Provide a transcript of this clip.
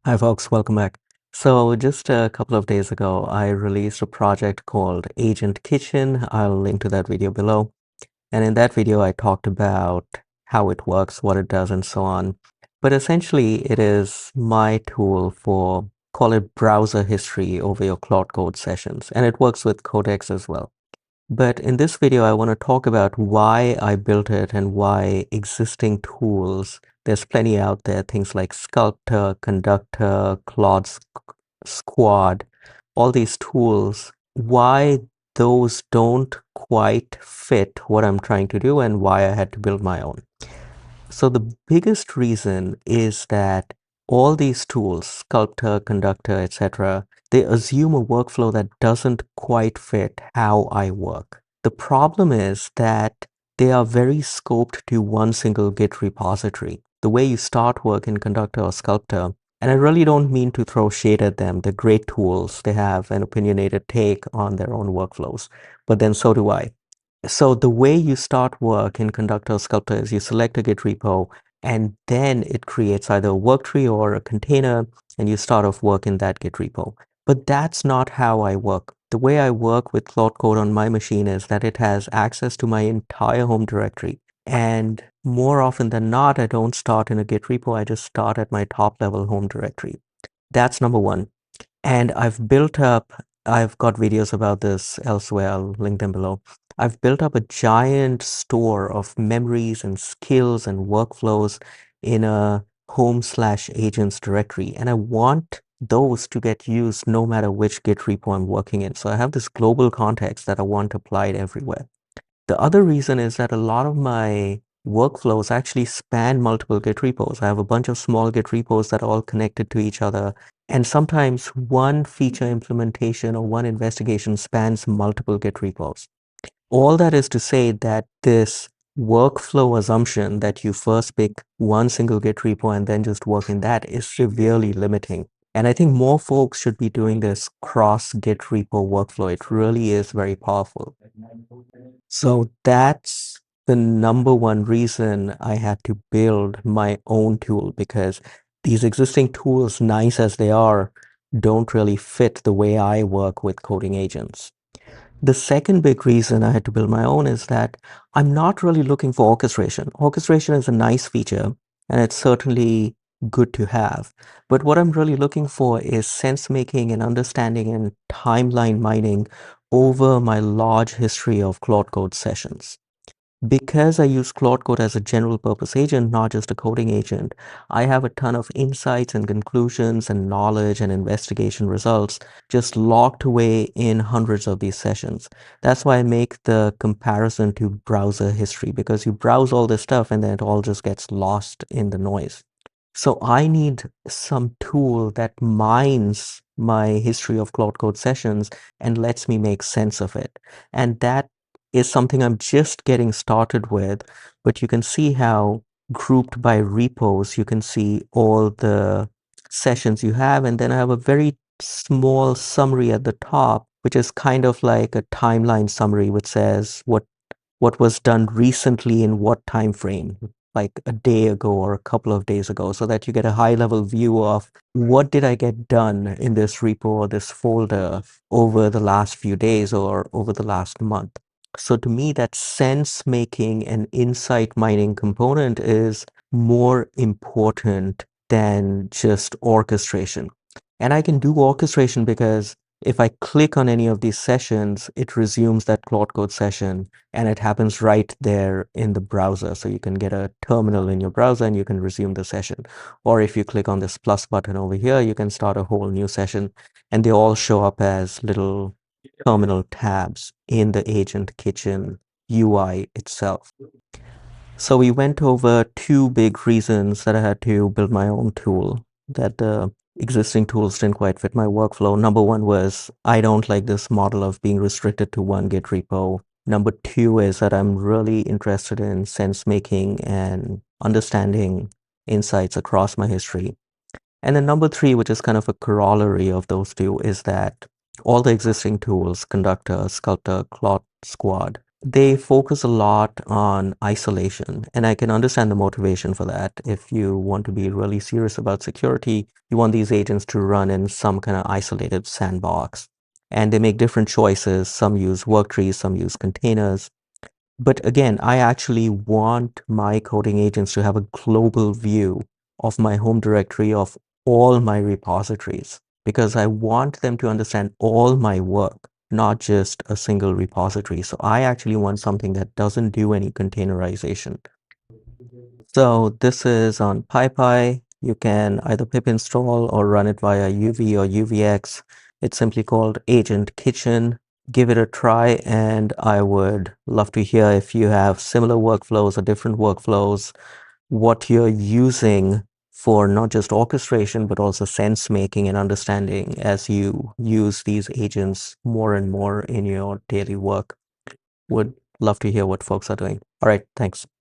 Hi, folks. Welcome back. So, just a couple of days ago, I released a project called Agent Kitchen. I'll link to that video below. And in that video, I talked about how it works, what it does, and so on. But essentially, it is my tool for, call it browser history over your Claude Code sessions. And it works with Codex as well. But in this video, I want to talk about why I built it and why existing tools, there's plenty out there, things like Sculptor, Conductor, Squad, all these tools, why those don't quite fit what I'm trying to do and why I had to build my own. So the biggest reason is that all these tools, Sculptor, Conductor, etc., they assume a workflow that doesn't quite fit how I work. The problem is that they are very scoped to one single Git repository. The way you start work in Conductor or Sculptor, and I really don't mean to throw shade at them. They're great tools. They have an opinionated take on their own workflows, but then so do I. So the way you start work in Conductor or Sculptor is you select a Git repo, and then it creates either a work tree or a container, and you start off work in that Git repo. But that's not how I work. The way I work with Claude Code on my machine is that it has access to my entire home directory. And more often than not, I don't start in a Git repo. I just start at my top level home directory. That's number one. And I've got videos about this elsewhere. I'll link them below. I've built up a giant store of memories and skills and workflows in a home/agents directory. And I want those to get used no matter which Git repo I'm working in. So I have this global context that I want applied everywhere. The other reason is that a lot of my workflows actually span multiple Git repos. I have a bunch of small Git repos that are all connected to each other. And sometimes one feature implementation or one investigation spans multiple Git repos. All that is to say that this workflow assumption that you first pick one single Git repo and then just work in that is severely limiting. And I think more folks should be doing this cross Git repo workflow. It really is very powerful. So that's the number one reason I had to build my own tool, because these existing tools, nice as they are, don't really fit the way I work with coding agents. The second big reason I had to build my own is that I'm not really looking for orchestration. Orchestration is a nice feature, and it's certainly good to have. But what I'm really looking for is sense making and understanding and timeline mining over my large history of Claude Code sessions. Because I use Claude Code as a general purpose agent, not just a coding agent, I have a ton of insights and conclusions and knowledge and investigation results just locked away in hundreds of these sessions. That's why I make the comparison to browser history, because you browse all this stuff and then it all just gets lost in the noise. So I need some tool that mines my history of Claude Code sessions and lets me make sense of it. And that is something I'm just getting started with, but you can see how grouped by repos, you can see all the sessions you have. And then I have a very small summary at the top, which is kind of like a timeline summary, which says what was done recently in what time frame, like a day ago or a couple of days ago, so that you get a high level view of what did I get done in this repo or this folder over the last few days or over the last month. So to me, that sense making and insight mining component is more important than just orchestration. And I can do orchestration because if I click on any of these sessions, it resumes that Claude Code session, and it happens right there in the browser. So you can get a terminal in your browser and you can resume the session. Or if you click on this plus button over here, you can start a whole new session, and they all show up as little terminal tabs in the Agent Kitchen UI itself. So we went over two big reasons that I had to build my own tool, that the existing tools didn't quite fit my workflow. Number one was I don't like this model of being restricted to one Git repo. Number two is that I'm really interested in sense making and understanding insights across my history. And then number three, which is kind of a corollary of those two, is that all the existing tools, Conductor, Sculptor, Claude Squad, They focus a lot on isolation, and I can understand the motivation for that. If you want to be really serious about security, you want these agents to run in some kind of isolated sandbox. And they make different choices. Some use work trees, some use containers. But again, I actually want my coding agents to have a global view of my home directory of all my repositories because I want them to understand all my work, not just a single repository. So I actually want something that doesn't do any containerization. So this is on PyPy. You can either pip install or run it via UV or UVX. It's simply called Agent Kitchen. Give it a try, and I would love to hear if you have similar workflows or different workflows, what you're using for not just orchestration, but also sense making and understanding as you use these agents more and more in your daily work. Would love to hear what folks are doing. All right, thanks.